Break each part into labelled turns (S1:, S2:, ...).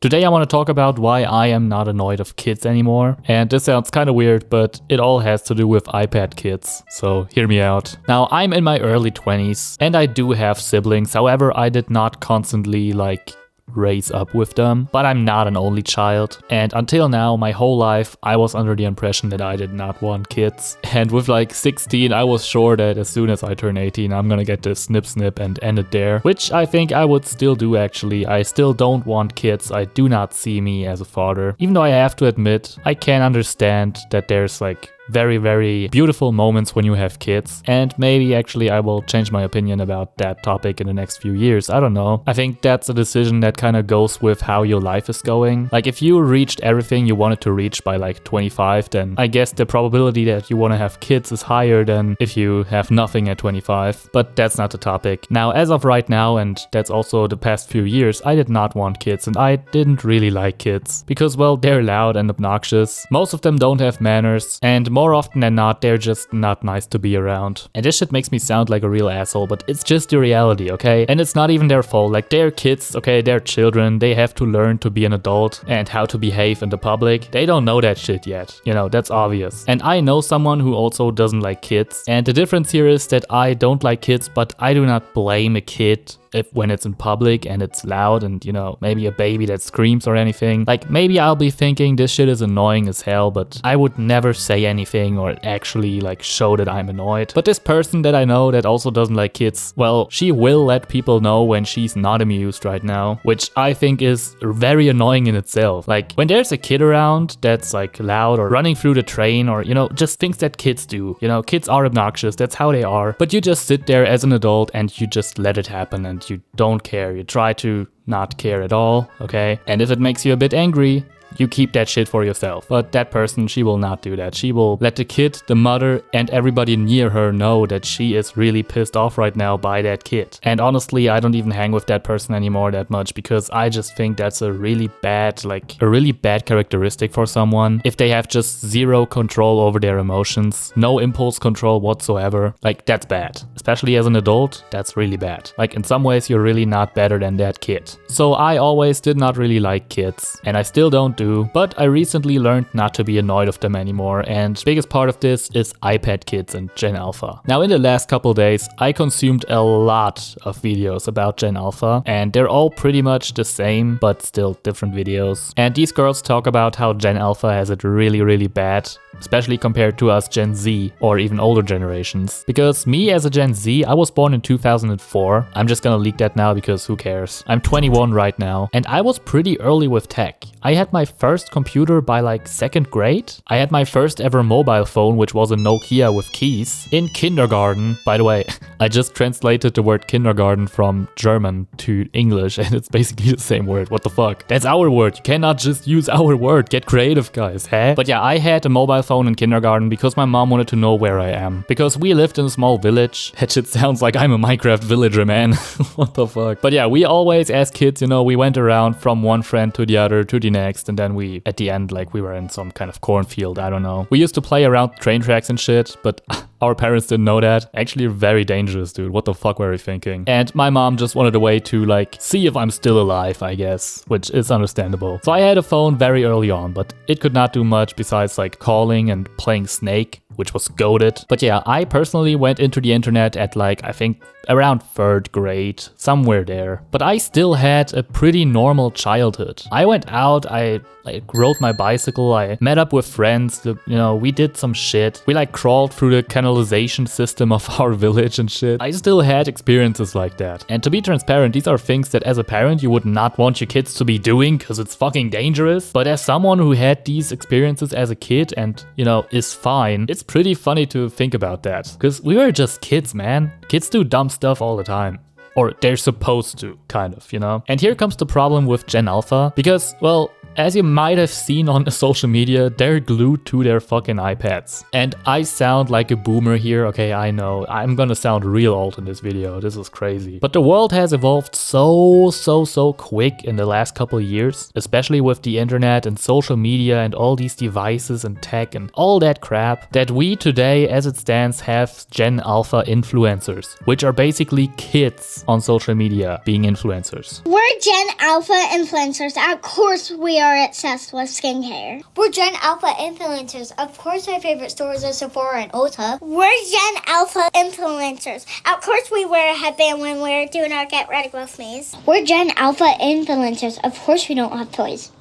S1: Today I want to talk about why I am not annoyed of kids anymore. And this sounds kind of weird, but it all has to do with iPad kids, so hear me out. Now, I'm in my early 20s and I do have siblings, however I did not constantly raise up with them, but I'm not an only child, and until now my whole life I was under the impression that I did not want kids. And with 16 I was sure that as soon as I turn 18 I'm gonna get this snip and end it there, which I think I would still do actually. I still don't want kids. I do not see me as a father, even though I have to admit I can understand that there's very, very beautiful moments when you have kids. And maybe actually I will change my opinion about that topic in the next few years. I don't know. I think that's a decision that kind of goes with how your life is going. If you reached everything you wanted to reach by 25, then I guess the probability that you want to have kids is higher than if you have nothing at 25. But that's not the topic. Now, as of right now, and that's also the past few years, I did not want kids and I didn't really like kids. Because, well, they're loud and obnoxious. Most of them don't have manners, and more often than not, they're just not nice to be around. And this shit makes me sound like a real asshole, but it's just the reality, okay? And it's not even their fault. They're kids, okay? They're children. They have to learn to be an adult and how to behave in the public. They don't know that shit yet. That's obvious. And I know someone who also doesn't like kids. And the difference here is that I don't like kids, but I do not blame a kid when it's in public and it's loud and, maybe a baby that screams or anything. Maybe I'll be thinking this shit is annoying as hell, but I would never say anything or actually show that I'm annoyed. But this person that I know that also doesn't like kids, well, she will let people know when she's not amused right now, which I think is very annoying in itself. When there's a kid around that's loud or running through the train or, just things that kids do. Kids are obnoxious, that's how they are. But you just sit there as an adult and you just let it happen and you don't care. You try to not care at all, okay? And if it makes you a bit angry, you keep that shit for yourself. But that person, she will not do that. She will let the kid, the mother, and everybody near her know that she is really pissed off right now by that kid. And honestly, I don't even hang with that person anymore that much because I just think that's a really bad, characteristic for someone. If they have just zero control over their emotions, no impulse control whatsoever, that's bad. Especially as an adult, that's really bad. In some ways, you're really not better than that kid. So I always did not really like kids, and I still don't do, but I recently learned not to be annoyed of them anymore, and the biggest part of this is iPad kids and Gen Alpha. Now, in the last couple days, I consumed a lot of videos about Gen Alpha, and they're all pretty much the same, but still different videos. And these girls talk about how Gen Alpha has it really, really bad, especially compared to us Gen Z or even older generations. Because me as a Gen Z, I was born in 2004. I'm just gonna leak that now because who cares? I'm 21 right now, and I was pretty early with tech. I had my first computer by 2nd grade. I had my first ever mobile phone, which was a Nokia with keys, in kindergarten. By the way, I just translated the word kindergarten from German to English and it's basically the same word. What the fuck? That's our word. You cannot just use our word. Get creative, guys, huh? But yeah, I had a mobile phone in kindergarten because my mom wanted to know where I am. Because we lived in a small village. That shit sounds like I'm a Minecraft villager, man. What the fuck? But yeah, we always, as kids, we went around from one friend to the other to the next, and then we, at the end, we were in some kind of cornfield, I don't know. We used to play around train tracks and shit, but our parents didn't know that. Actually, very dangerous, dude. What the fuck were we thinking? And my mom just wanted a way to, see if I'm still alive, I guess, which is understandable. So I had a phone very early on, but it could not do much besides, calling and playing Snake, which was goated. But yeah, I personally went into the internet at I think around 3rd grade, somewhere there. But I still had a pretty normal childhood. I went out, I rode my bicycle, I met up with friends, we did some shit. We crawled through the canalization system of our village and shit. I still had experiences like that. And to be transparent, these are things that as a parent you would not want your kids to be doing because it's fucking dangerous. But as someone who had these experiences as a kid and, is fine, it's pretty funny to think about that. Because we were just kids, man. Kids do dumb stuff all the time. Or they're supposed to, kind of, And here comes the problem with Gen Alpha. Because, well, as you might have seen on the social media, they're glued to their fucking iPads. And I sound like a boomer here, okay, I know. I'm gonna sound real old in this video, this is crazy. But the world has evolved so quick in the last couple of years, especially with the internet and social media and all these devices and tech and all that crap, that we today, as it stands, have Gen Alpha influencers, which are basically kids on social media being influencers.
S2: We're Gen Alpha influencers. Of course we are obsessed with skincare.
S3: We're Gen Alpha influencers. Of course my favorite stores are Sephora and Ulta.
S2: We're Gen Alpha influencers. Of course we wear a headband when we're doing our Get Ready With Me's.
S3: We're Gen Alpha influencers. Of course we don't have toys.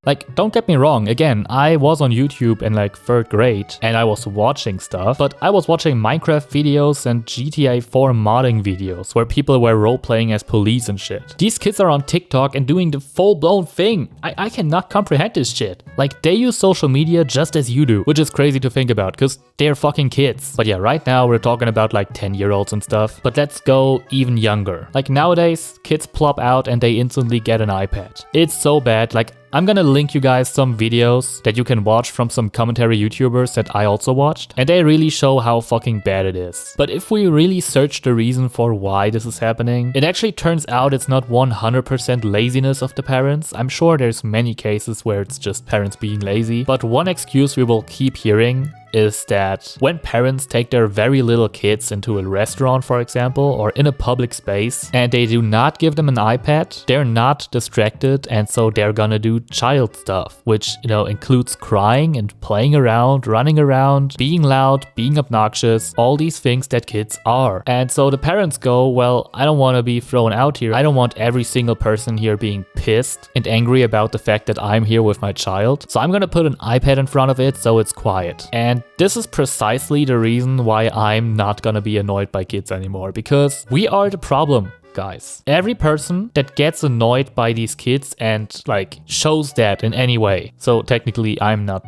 S1: Like, don't get me wrong, again, I was on YouTube in like 3rd grade and I was watching stuff, but I was watching Minecraft videos and GTA 4 modding videos where people were role-playing as police and shit. These kids are on TikTok and doing the full-blown thing. I cannot comprehend this shit. Like, they use social media just as you do, which is crazy to think about, because they're fucking kids. But yeah, right now we're talking about like 10-year-olds and stuff, but let's go even younger. Like nowadays, kids plop out and they instantly get an iPad. It's so bad, like I'm gonna link you guys some videos that you can watch from some commentary YouTubers that I also watched, and they really show how fucking bad it is. But if we really search the reason for why this is happening, it actually turns out it's not 100% laziness of the parents. I'm sure there's many cases where it's just parents being lazy, but one excuse we will keep hearing is that when parents take their very little kids into a restaurant, for example, or in a public space, and they do not give them an iPad, they're not distracted, and so they're gonna do child stuff, which, you know, includes crying and playing around, running around, being loud, being obnoxious, all these things that kids are. And so the parents go, well, I don't want to be thrown out here. I don't want every single person here being pissed and angry about the fact that I'm here with my child. So I'm gonna put an iPad in front of it so it's quiet. And this is precisely the reason why I'm not gonna be annoyed by kids anymore, because we are the problem, guys. Every person that gets annoyed by these kids and like shows that in any way. So technically I'm not,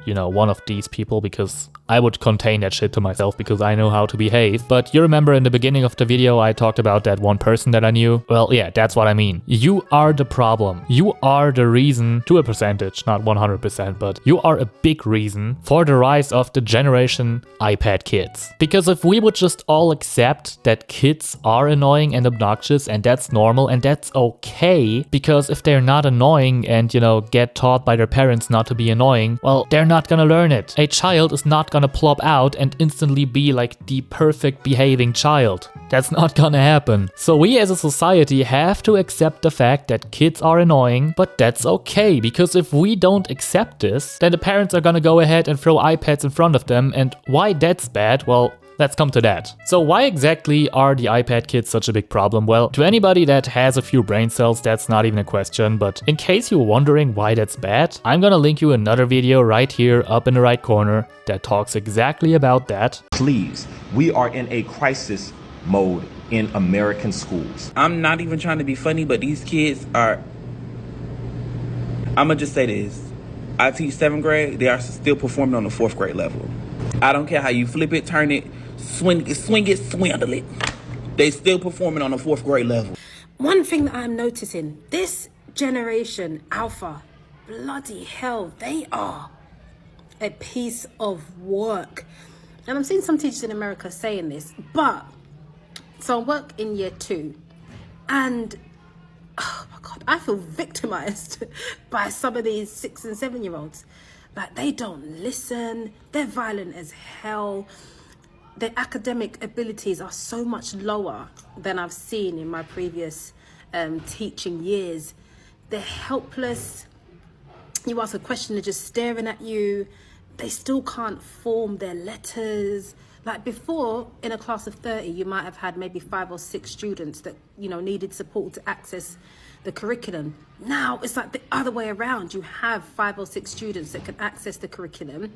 S1: you know, one of these people, because I would contain that shit to myself because I know how to behave. But you remember in the beginning of the video I talked about that one person that I knew? Well, yeah, that's what I mean. You are the problem. You are the reason, to a percentage, not 100%, but you are a big reason for the rise of the generation iPad kids. Because if we would just all accept that kids are annoying and obnoxious and that's normal and that's okay, because if they're not annoying and, you know, get taught by their parents not to be annoying, well, they're not gonna learn it. A child is not gonna plop out and instantly be like the perfect behaving child. That's not gonna happen. So we as a society have to accept the fact that kids are annoying, but that's okay, because if we don't accept this, then the parents are gonna go ahead and throw iPads in front of them, and why that's bad, well, let's come to that. So why exactly are the iPad kids such a big problem? Well, to anybody that has a few brain cells, that's not even a question, but in case you're wondering why that's bad, I'm gonna link you another video right here up in the right corner that talks exactly about that.
S4: Please, we are in a crisis mode in American schools.
S5: I'm not even trying to be funny, but these kids are, I'ma just say this. I teach 7th grade, they are still performing on the 4th grade level. I don't care how you flip it, turn it, swing it, swindle it. They still performing on the 4th grade level.
S6: One thing that I'm noticing, this generation Alpha, bloody hell, they are a piece of work. And I'm seeing some teachers in America saying this, but so I work in year 2 and oh my God, I feel victimized by some of these 6 and 7-year-olds. Like, they don't listen, they're violent as hell. Their academic abilities are so much lower than I've seen in my previous teaching years. They're helpless. You ask a question, they're just staring at you. They still can't form their letters. Like before, in a class of 30, you might have had maybe 5 or 6 students that, you know, needed support to access the curriculum. Now it's like the other way around. You have 5 or 6 students that can access the curriculum,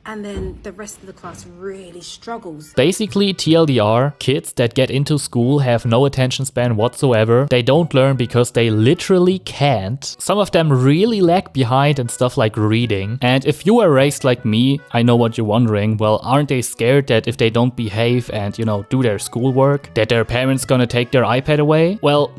S6: and then the rest of the class really struggles.
S1: Basically, TLDR, kids that get into school have no attention span whatsoever. They don't learn because they literally can't. Some of them really lag behind in stuff like reading. And if you were raised like me, I know what you're wondering, well, aren't they scared that if they don't behave and, you know, do their schoolwork, that their parents gonna take their iPad away? Well,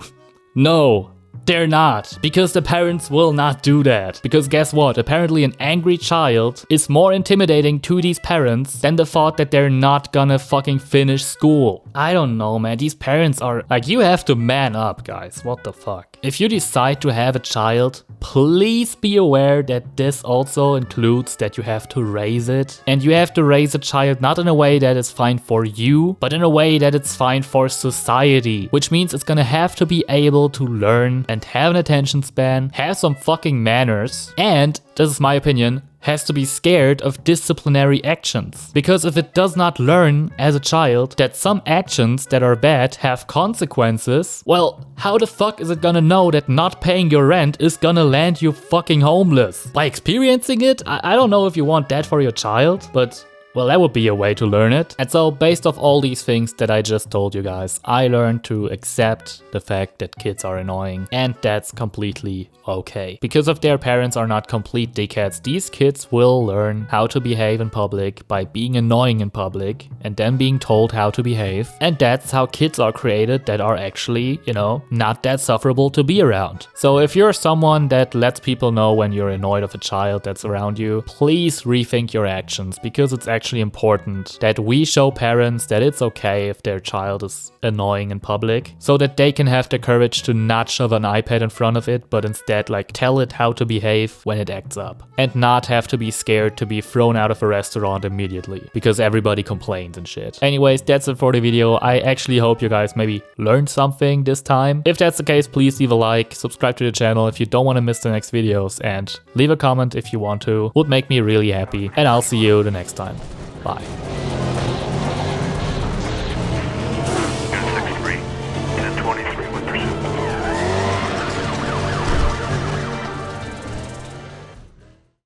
S1: no. They're not, because the parents will not do that. Because guess what? Apparently an angry child is more intimidating to these parents than the thought that they're not gonna fucking finish school. I don't know, man. These parents are like, you have to man up, guys. What the fuck? If you decide to have a child, please be aware that this also includes that you have to raise it. And you have to raise a child not in a way that is fine for you, but in a way that it's fine for society. Which means it's gonna have to be able to learn and have an attention span, have some fucking manners, and, this is my opinion, has to be scared of disciplinary actions. Because if it does not learn as a child that some actions that are bad have consequences, well, how the fuck is it gonna know that not paying your rent is gonna land you fucking homeless? By experiencing it? I don't know if you want that for your child, but well, that would be a way to learn it. And so based off all these things that I just told you guys, I learned to accept the fact that kids are annoying, and that's completely okay. Because if their parents are not complete dickheads, these kids will learn how to behave in public by being annoying in public and then being told how to behave. And that's how kids are created that are actually, you know, not that sufferable to be around. So if you're someone that lets people know when you're annoyed of a child that's around you, please rethink your actions, because it's actually important that we show parents that it's okay if their child is annoying in public, so that they can have the courage to not shove an iPad in front of it, but instead like tell it how to behave when it acts up, and not have to be scared to be thrown out of a restaurant immediately because everybody complains and shit. Anyways, that's it for the video. I actually hope you guys maybe learned something this time. If that's the case, please leave a like, subscribe to the channel if you don't want to miss the next videos, and leave a comment if you want to. Would make me really happy, and I'll see you the next time. Bye.